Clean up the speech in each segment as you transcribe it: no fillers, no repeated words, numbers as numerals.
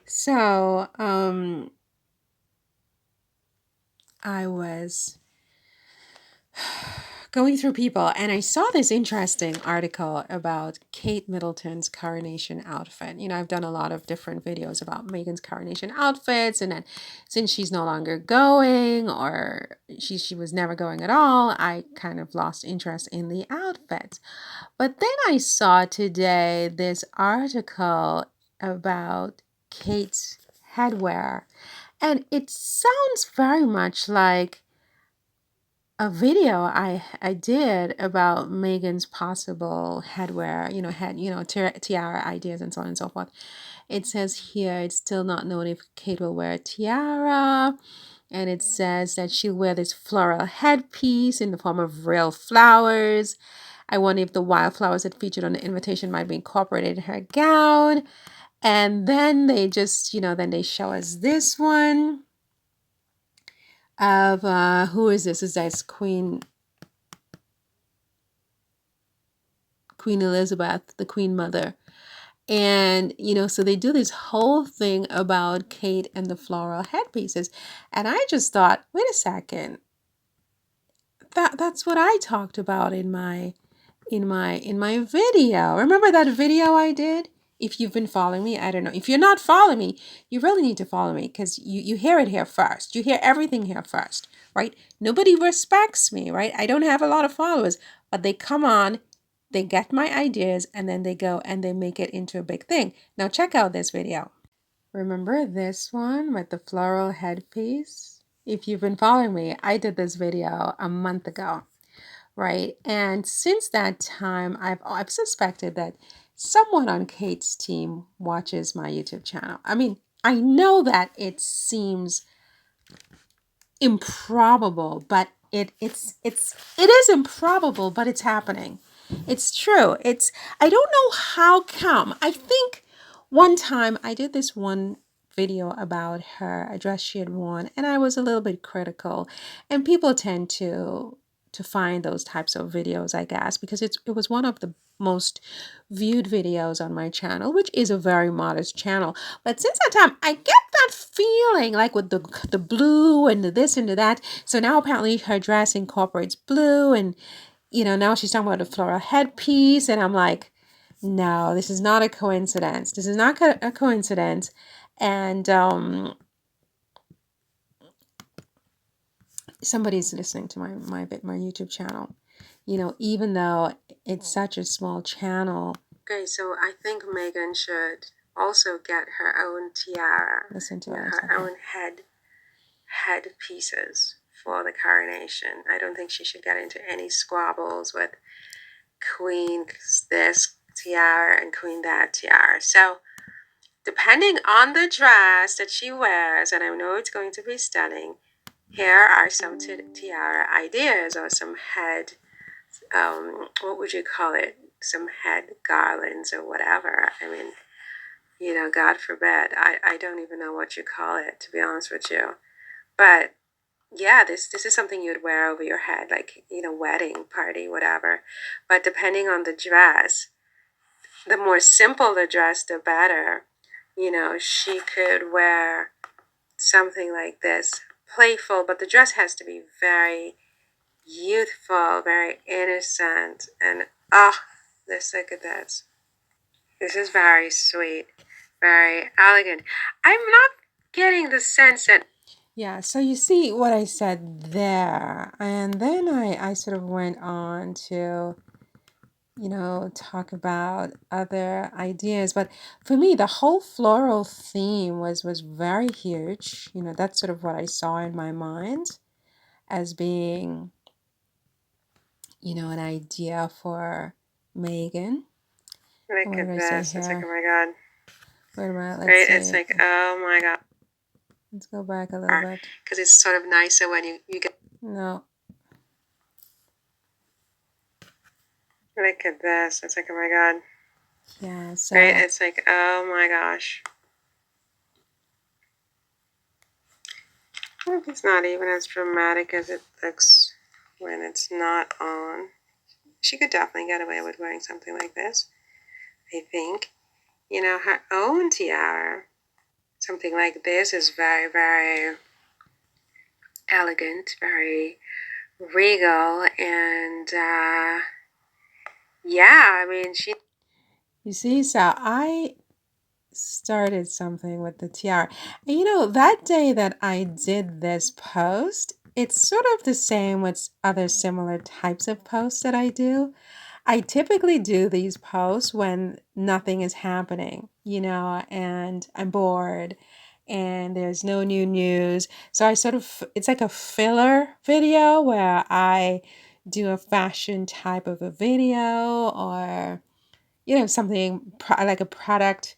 So, I was going through people and I saw this interesting article about Kate Middleton's coronation outfit. I've done a lot of different videos about Meghan's coronation outfits, and then since she's no longer going, or she was never going at all, I kind of lost interest in the outfits. But then I saw today this article about Kate's headwear, and it sounds very much like a video I did about Megan's possible headwear, tiara ideas and so on and so forth. It says here it's still not known if Kate will wear a tiara, and it says that she'll wear this floral headpiece in the form of real flowers. I wonder if the wildflowers that featured on the invitation might be incorporated in her gown. And then they just, then they show us this one of who is this? Is that Queen Elizabeth, the Queen Mother. And, so they do this whole thing about Kate and the floral headpieces. And I just thought, wait a second, that's what I talked about in my video. Remember that video I did? If you've been following me, I don't know. If you're not following me, you really need to follow me, because you hear it here first. You hear everything here first, right? Nobody respects me, right? I don't have a lot of followers, but they come on, they get my ideas, and then they go and they make it into a big thing. Now check out this video. Remember this one with the floral headpiece? If you've been following me, I did this video a month ago, right? And since that time, I've suspected that someone on Kate's team watches my YouTube channel. I mean, I know that it seems improbable, but it is improbable, but it's happening. It's true. I don't know how come. I think one time I did this one video about her, a dress she had worn, and I was a little bit critical. And people tend to find those types of videos, I guess, because it was one of the most viewed videos on my channel, which is a very modest channel. But since that time, I get that feeling like with the blue and the this and the that. So now apparently her dress incorporates blue, and now she's talking about the floral headpiece, and I'm like, no, this is not a coincidence. This is not a coincidence. And somebody's listening to my YouTube channel. Even though it's such a small channel. Okay, so I think Megan should also get her own tiara. Listen to her own head pieces for the coronation. I don't think she should get into any squabbles with Queen this tiara and Queen that tiara. So depending on the dress that she wears, and I know it's going to be stunning, here are some tiara ideas, or some head, what would you call it? Some head garlands or whatever. I mean, God forbid. I don't even know what you call it, to be honest with you. But yeah, this is something you'd wear over your head, like, wedding party, whatever. But depending on the dress, the more simple the dress, the better. She could wear something like this, playful, but the dress has to be very youthful, very innocent, and look at this. This is very sweet, very elegant. I'm not getting the sense that. Yeah, so you see what I said there. And then I sort of went on to, talk about other ideas. But for me, the whole floral theme was very huge. That's sort of what I saw in my mind as being, an idea for Megan. Look at this. It's like, oh my God. Wait a minute. Let's see. It's like, oh my God. Let's go back a little bit. Because it's sort of nicer when you get. No. Look at this. It's like, oh my God. Yeah. So. Right? It's like, oh my gosh. It's not even as dramatic as it looks when it's not on. She could definitely get away with wearing something like this, I think. Her own tiara. Something like this is very, very elegant, very regal, and yeah, I mean, she. You see, so I started something with the tiara. And you know, that day that I did this post, it's sort of the same with other similar types of posts that I do. I typically do these posts when nothing is happening, you know, and I'm bored and there's no new news. So I sort of, it's like a filler video where I do a fashion type of a video or, you know, something like a product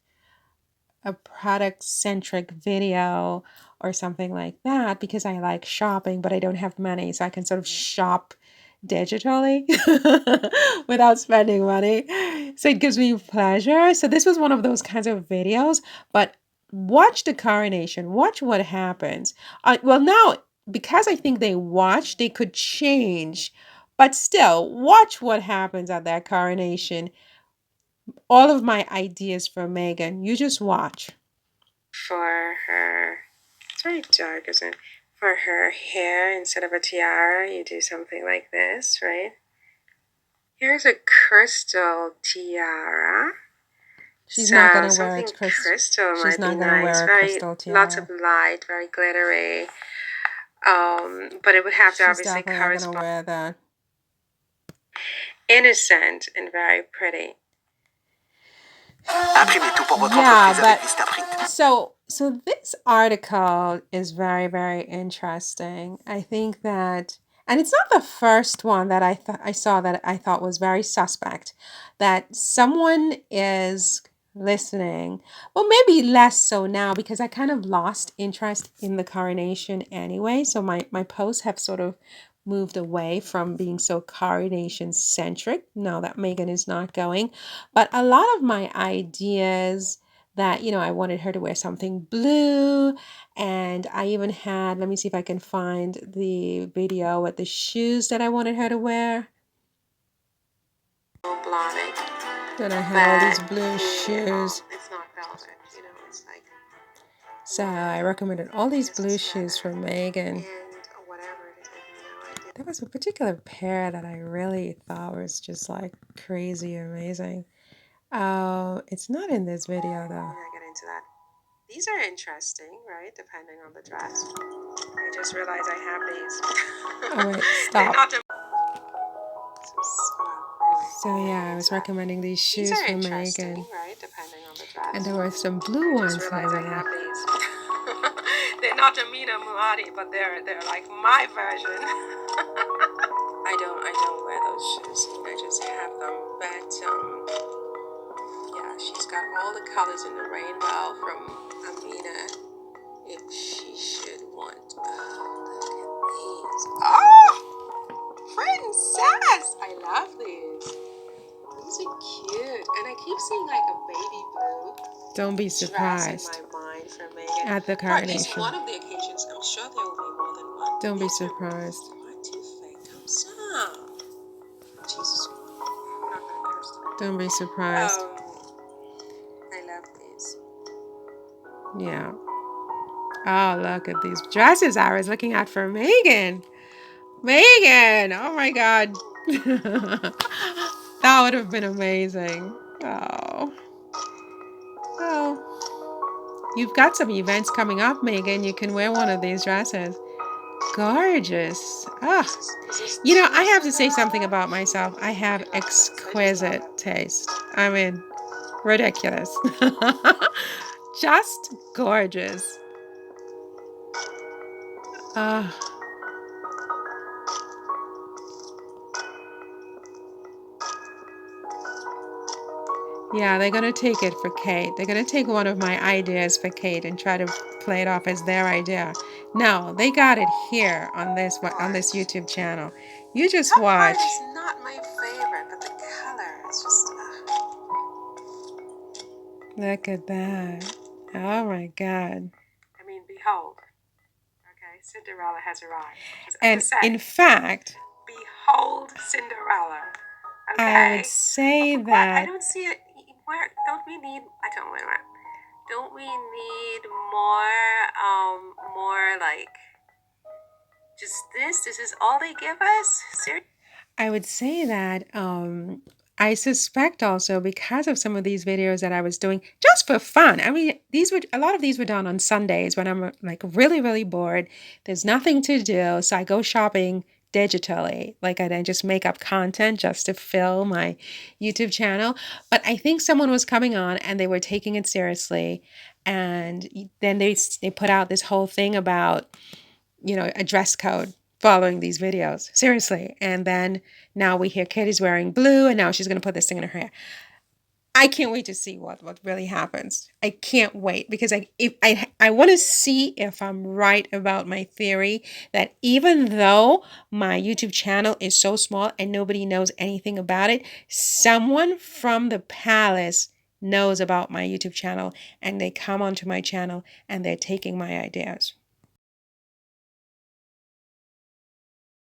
centric video or something like that because I like shopping, but I don't have money. So I can sort of shop digitally without spending money. So it gives me pleasure. So this was one of those kinds of videos, but watch the coronation, watch what happens. Well, now, because I think they could change, but still, watch what happens at that coronation. All of my ideas for Meghan, you just watch. For her, it's very dark, isn't it? For her hair, instead of a tiara, you do something like this, right? Here's a crystal tiara. She's not gonna wear a crystal. She's not gonna wear a crystal tiara. Lots of light, very glittery. But it would have to obviously correspond. She's definitely not gonna wear that. Innocent and very pretty. Imprimez tout pour votre entreprise avec Vistaprint. So this article is very, very interesting. I think that, and it's not the first one that I saw that I thought was very suspect, that someone is listening. Well, maybe less so now because I kind of lost interest in the coronation anyway. So my posts have sort of moved away from being so coronation centric now that Meghan is not going. But a lot of my ideas that, you know, I wanted her to wear something blue. And I even had, let me see if I can find the video with the shoes that I wanted her to wear. Then I had all these blue shoes. It's not velvet, you know, it's like. So I recommended all these blue shoes for Meghan. There was a particular pair that I really thought was just like crazy amazing. It's not in this video though. I get into that. These are interesting, right? Depending on the dress. I just realized I have these. Oh wait, stop. So yeah, I was recommending these shoes for Meghan. Right? Depending on the dress. And there were some blue ones over there. They're not Amina Muaddi, but they're like my version. I don't wear those shoes. I just have them. But yeah, she's got all the colors in the rainbow from Amina. If she should want. Oh, look at these. Oh, princess! I love these. These are cute. And I keep seeing like a baby blue. Don't be surprised. In my mind for Meghan. At the coronation. For at least one of the occasions, I'm sure there will be more than one. Don't be surprised. My toothpick comes up. Jesus. I'm not gonna curse today. Don't be surprised. I love these. Yeah. Oh, look at these dresses I was looking at for Meghan. Meghan! Oh my god. That would have been amazing. Oh. Oh. You've got some events coming up, Meghan. You can wear one of these dresses. Gorgeous. Ah. You know, I have to say something about myself. I have exquisite taste. I mean, ridiculous. Just gorgeous. Ah. Yeah, they're going to take it for Kate. They're going to take one of my ideas for Kate and try to play it off as their idea. No, they got it here on this YouTube channel. You just watch. That part is not my favorite, but the color is just. Look at that. Oh my God. I mean, behold. Okay, Cinderella has arrived. And in fact, behold Cinderella. Okay. I would say that. I don't see it. Where don't we need? I don't know. Don't we need more like just this? This is all they give us? Seriously? I would say that I suspect also because of some of these videos that I was doing just for fun. I mean, these were a lot of these were done on Sundays when I'm like really, really bored. There's nothing to do, so I go shopping digitally. Like I then just make up content just to fill my YouTube channel. But I think someone was coming on and they were taking it seriously, and then they put out this whole thing about a dress code following these videos. Seriously. And then now we hear Katie's wearing blue and now she's going to put this thing in her hair. I can't wait to see what really happens. I can't wait because I want to see if I'm right about my theory that even though my YouTube channel is so small and nobody knows anything about it, someone from the palace knows about my YouTube channel and they come onto my channel and they're taking my ideas.